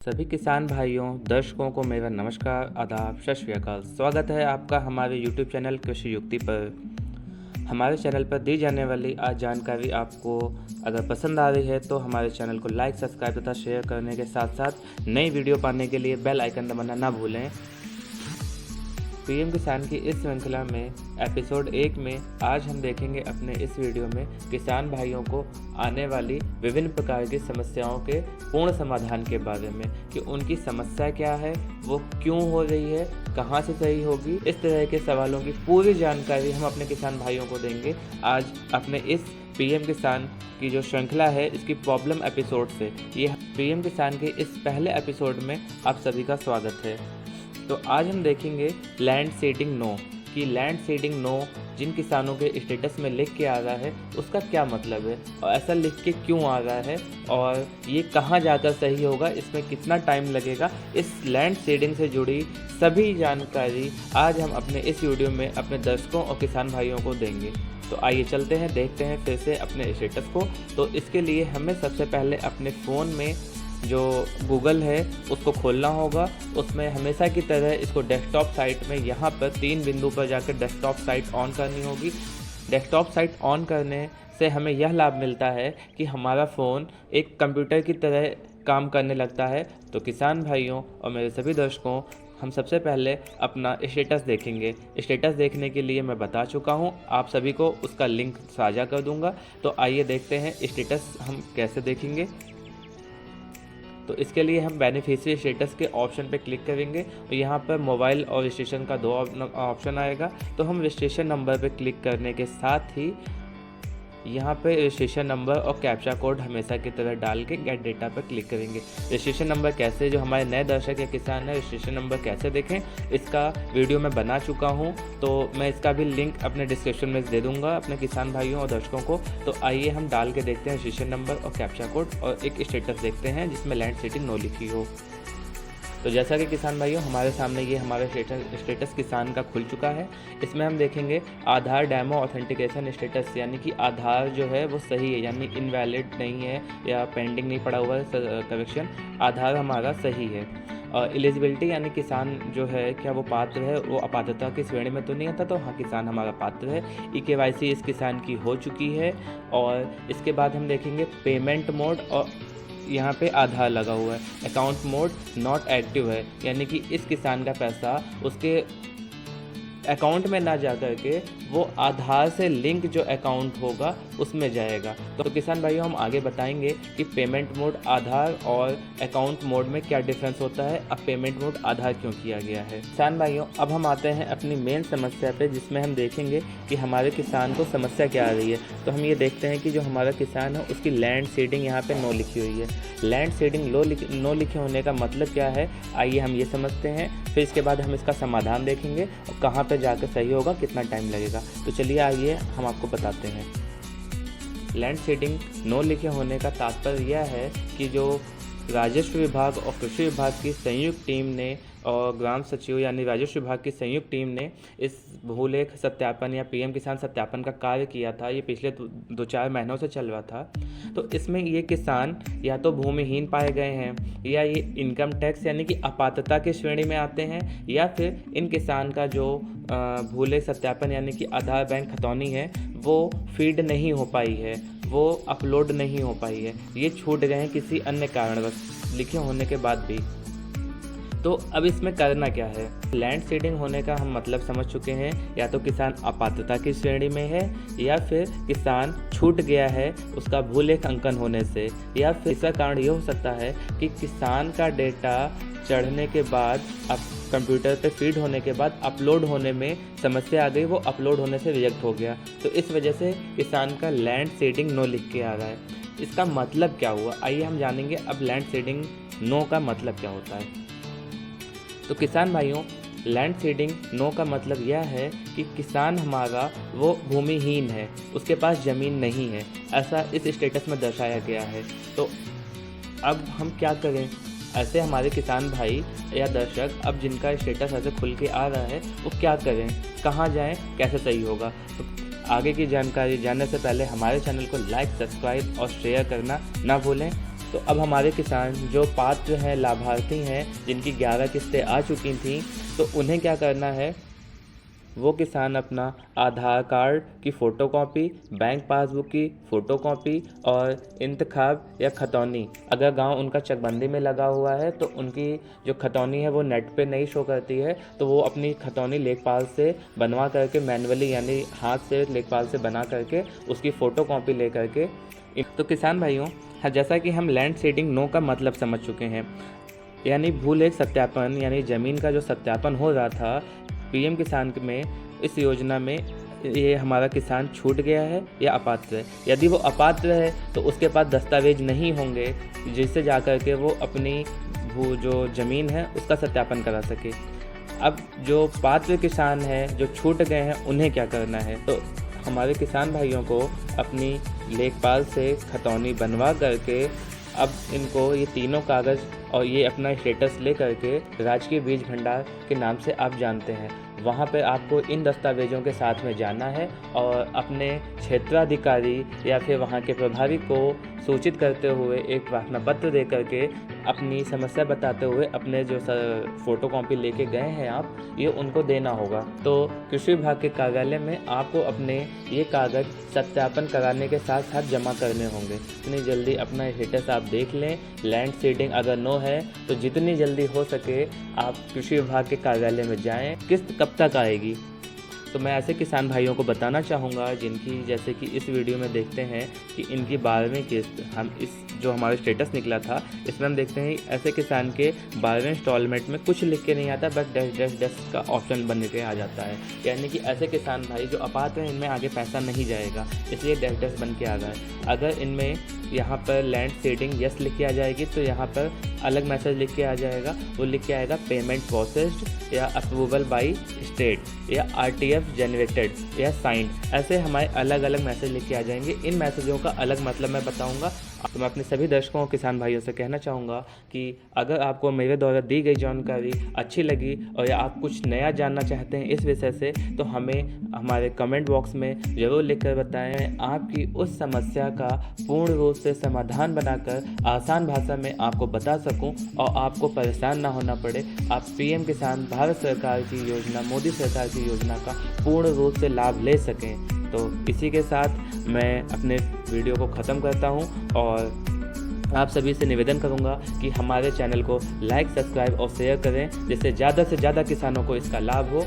सभी किसान भाइयों दर्शकों को मेरा नमस्कार, आदाब, सत श्री अकाल। स्वागत है आपका हमारे यूट्यूब चैनल कृषि युक्ति पर। हमारे चैनल पर दी जाने वाली आज जानकारी आपको अगर पसंद आ रही है तो हमारे चैनल को लाइक, सब्सक्राइब तथा शेयर करने के साथ साथ नई वीडियो पाने के लिए बेल आइकन दबाना ना भूलें। पीएम किसान की इस श्रृंखला में एपिसोड 1 में आज हम देखेंगे अपने इस वीडियो में किसान भाइयों को आने वाली विभिन्न प्रकार की समस्याओं के पूर्ण समाधान के बारे में कि उनकी समस्या क्या है, वो क्यों हो रही है, कहां से सही होगी। इस तरह के सवालों की पूरी जानकारी हम अपने किसान भाइयों को देंगे आज अपने इस पीएम किसान की जो श्रृंखला है इसकी प्रॉब्लम एपिसोड से। ये पीएम किसान के इस पहले एपिसोड में आप सभी का स्वागत है। तो आज हम देखेंगे लैंड सीडिंग नो कि लैंड सीडिंग नो जिन किसानों के स्टेटस में लिख के आ रहा है उसका क्या मतलब है और ऐसा लिख के क्यों आ रहा है और ये कहाँ जाकर सही होगा, इसमें कितना टाइम लगेगा। इस लैंड सीडिंग से जुड़ी सभी जानकारी आज हम अपने इस वीडियो में अपने दर्शकों और किसान भाइयों को देंगे। तो आइए चलते हैं, देखते हैं फिर से अपने स्टेटस को। तो इसके लिए हमें सबसे पहले अपने फ़ोन में जो गूगल है उसको खोलना होगा। उसमें हमेशा की तरह इसको डेस्कटॉप साइट में यहाँ पर 3 बिंदु पर जाकर डेस्कटॉप साइट ऑन करनी होगी। डेस्कटॉप साइट ऑन करने से हमें यह लाभ मिलता है कि हमारा फ़ोन एक कंप्यूटर की तरह काम करने लगता है। तो किसान भाइयों और मेरे सभी दर्शकों, हम सबसे पहले अपना स्टेटस देखेंगे। स्टेटस देखने के लिए मैं बता चुका हूँ, आप सभी को उसका लिंक साझा कर दूँगा। तो आइए देखते हैं स्टेटस हम कैसे देखेंगे। तो इसके लिए हम बेनिफिशियरी स्टेटस के ऑप्शन पे क्लिक करेंगे और यहाँ पर मोबाइल और रजिस्ट्रेशन का 2 ऑप्शन आएगा। तो हम रजिस्ट्रेशन नंबर पे क्लिक करने के साथ ही यहाँ पे रजिस्ट्रेशन नंबर और कैप्चा कोड हमेशा की तरह डाल के गेट डेटा पर क्लिक करेंगे। रजिस्ट्रेशन नंबर कैसे, जो हमारे नए दर्शक या किसान है, रजिस्ट्रेशन नंबर कैसे देखें इसका वीडियो मैं बना चुका हूँ। तो मैं इसका भी लिंक अपने डिस्क्रिप्शन में दे दूँगा अपने किसान भाइयों और दर्शकों को। तो आइए हम डाल के देखते हैं रजिस्ट्रेशन नंबर और कैप्चा कोड और एक स्टेटस देखते हैं जिसमें लैंड सीडिंग नो लिखी हो। तो जैसा कि किसान भाइयों हमारे सामने ये हमारा स्टेटस किसान का खुल चुका है। इसमें हम देखेंगे आधार डेमो ऑथेंटिकेशन स्टेटस, यानी कि आधार जो है वो सही है, यानी इनवैलिड नहीं है या पेंडिंग नहीं पड़ा हुआ है करेक्शन, आधार हमारा सही है। और एलिजिबिलिटी यानी किसान जो है क्या वो पात्र है, वो अपात्रता की श्रेणी में तो नहीं आता। तो हाँ, किसान हमारा पात्र है। EKYC इस किसान की हो चुकी है। और इसके बाद हम देखेंगे पेमेंट मोड और यहाँ पे आधार लगा हुआ है। अकाउंट मोड नॉट एक्टिव है, यानी कि इस किसान का पैसा उसके अकाउंट में ना जा कर के वो आधार से लिंक जो अकाउंट होगा उसमें जाएगा। तो किसान भाइयों हम आगे बताएंगे कि पेमेंट मोड आधार और अकाउंट मोड में क्या डिफरेंस होता है, अब पेमेंट मोड आधार क्यों किया गया है। किसान भाइयों अब हम आते हैं अपनी मेन समस्या पे, जिसमें हम देखेंगे कि हमारे किसान को समस्या क्या आ रही है। तो हम ये देखते हैं कि जो हमारा किसान है उसकी लैंड सीडिंग यहाँ पे नो लिखी हुई है। लैंड सीडिंग नो लिखे होने का मतलब क्या है, आइए हम ये समझते हैं। फिर इसके बाद हम इसका समाधान देखेंगे और कहाँ पे जाकर सही होगा, कितना टाइम लगेगा। तो चलिए आइए हम आपको बताते हैं। लैंड सीडिंग नो लिखे होने का तात्पर्य यह है कि जो राजस्व विभाग और कृषि विभाग की संयुक्त टीम ने और ग्राम सचिव यानी राजस्व विभाग की संयुक्त टीम ने इस भूलेख सत्यापन या पीएम किसान सत्यापन का कार्य किया था। ये पिछले 2-4 महीनों से चल रहा था। तो इसमें ये किसान या तो भूमिहीन पाए गए हैं, या ये इनकम टैक्स यानी कि अपात्रता की श्रेणी में आते हैं, या फिर इन किसान का जो भूलेख सत्यापन यानी कि आधार बैंक खतौनी है वो फीड नहीं हो पाई है, वो अपलोड नहीं हो पाई है, ये छूट गए हैं किसी अन्य कारणवश लिखे होने के बाद भी। तो अब इसमें करना क्या है। लैंड सीडिंग होने का हम मतलब समझ चुके हैं, या तो किसान अपात्रता की श्रेणी में है, या फिर किसान छूट गया है उसका भूलेख अंकन होने से, या फिर इसका कारण ये हो सकता है कि किसान का डेटा चढ़ने के बाद अब कंप्यूटर पे फीड होने के बाद अपलोड होने में समस्या आ गई, वो अपलोड होने से रिजेक्ट हो गया। तो इस वजह से किसान का लैंड सीडिंग नो लिख के आ रहा है। इसका मतलब क्या हुआ, आइए हम जानेंगे अब लैंड सीडिंग नो का मतलब क्या होता है। तो किसान भाइयों लैंड सीडिंग नो का मतलब यह है कि किसान हमारा वो भूमिहीन है, उसके पास ज़मीन नहीं है, ऐसा इस स्टेटस में दर्शाया गया है। तो अब हम क्या करें, ऐसे हमारे किसान भाई या दर्शक अब जिनका स्टेटस ऐसे खुल के आ रहा है वो क्या करें, कहाँ जाएं, कैसे सही होगा। तो आगे की जानकारी जानने से पहले हमारे चैनल को लाइक, सब्सक्राइब और शेयर करना ना भूलें। तो अब हमारे किसान जो पात्र हैं, लाभार्थी हैं, जिनकी 11 किस्तें आ चुकी थीं, तो उन्हें क्या करना है, वो किसान अपना आधार कार्ड की फ़ोटोकॉपी, बैंक पासबुक की फ़ोटोकॉपी और इंतखाब या खतौनी, अगर गांव उनका चकबंदी में लगा हुआ है तो उनकी जो खतौनी है वो नेट पे नहीं शो करती है, तो वो अपनी खतौनी लेखपाल से बनवा करके मैनुअली यानी हाथ से लेखपाल से बना करके उसकी फ़ोटोकॉपी ले करके। तो किसान भाइयों, जैसा कि हम लैंड सीडिंग नो का मतलब समझ चुके हैं, यानी भूलेख सत्यापन, यानी ज़मीन का जो सत्यापन हो रहा था पीएम किसान में, इस योजना में ये हमारा किसान छूट गया है या अपात्र है। यदि वो अपात्र है तो उसके पास दस्तावेज नहीं होंगे जिससे जाकर के वो अपनी जो ज़मीन है उसका सत्यापन करा सके। अब जो पात्र किसान हैं, जो छूट गए हैं, उन्हें क्या करना है, तो हमारे किसान भाइयों को अपनी लेखपाल से खतौनी बनवा करके अब इनको ये तीनों कागज़ और ये अपना स्टेटस ले करके राजकीय बीज भंडार के नाम से आप जानते हैं, वहाँ पे आपको इन दस्तावेज़ों के साथ में जाना है और अपने क्षेत्राधिकारी या फिर वहाँ के प्रभारी को सूचित करते हुए एक प्रार्थना पत्र दे करके अपनी समस्या बताते हुए अपने जो फ़ोटोकॉपी लेके गए हैं आप, ये उनको देना होगा। तो कृषि विभाग के कार्यालय में आपको अपने ये कागज़ सत्यापन कराने के साथ साथ जमा करने होंगे। इतनी जल्दी अपना स्टेटस आप देख लें। लैंड सीडिंग अगर नो है तो जितनी जल्दी हो सके आप कृषि विभाग के कार्यालय में जाएं। किस्त कब तक आएगी, तो मैं ऐसे किसान भाइयों को बताना चाहूँगा जिनकी, जैसे कि इस वीडियो में देखते हैं कि इनकी 12वीं किस्त, हम इस जो हमारा स्टेटस निकला था इसमें हम देखते हैं ऐसे किसान के 12वें इंस्टॉलमेंट में कुछ लिख के नहीं आता, बट डैश डैश डैश का ऑप्शन बन के आ जाता है। यानी कि ऐसे किसान भाई जो अपात्र हैं, इनमें आगे पैसा नहीं जाएगा, इसलिए डैश डैश बन के आ गया है। अगर इनमें यहाँ पर लैंड सीडिंग यस लिख के आ जाएगी तो यहाँ पर अलग मैसेज लिख के आ जाएगा, वो लिख के आएगा पेमेंट प्रोसेस्ड या अप्रूवल बाय स्टेट या आरटीएफ जनरेटेड या साइंड। ऐसे हमारे अलग अलग मैसेज लिख के आ जाएंगे। इन मैसेजों का अलग मतलब मैं बताऊंगा। तो मैं अपने सभी दर्शकों किसान भाइयों से कहना चाहूँगा कि अगर आपको मेरे द्वारा दी गई जानकारी अच्छी लगी और या आप कुछ नया जानना चाहते हैं इस विषय से, तो हमें हमारे कमेंट बॉक्स में ज़रूर लिखकर बताएं। आपकी उस समस्या का पूर्ण रूप से समाधान बनाकर आसान भाषा में आपको बता सकूं और आपको परेशान ना होना पड़े। आप पीएम किसान भारत सरकार की योजना, मोदी सरकार की योजना का पूर्ण रूप से लाभ ले सकें। तो इसी के साथ मैं अपने वीडियो को ख़त्म करता हूं और आप सभी से निवेदन करूंगा कि हमारे चैनल को लाइक, सब्सक्राइब और शेयर करें, जिससे ज़्यादा से ज़्यादा किसानों को इसका लाभ हो।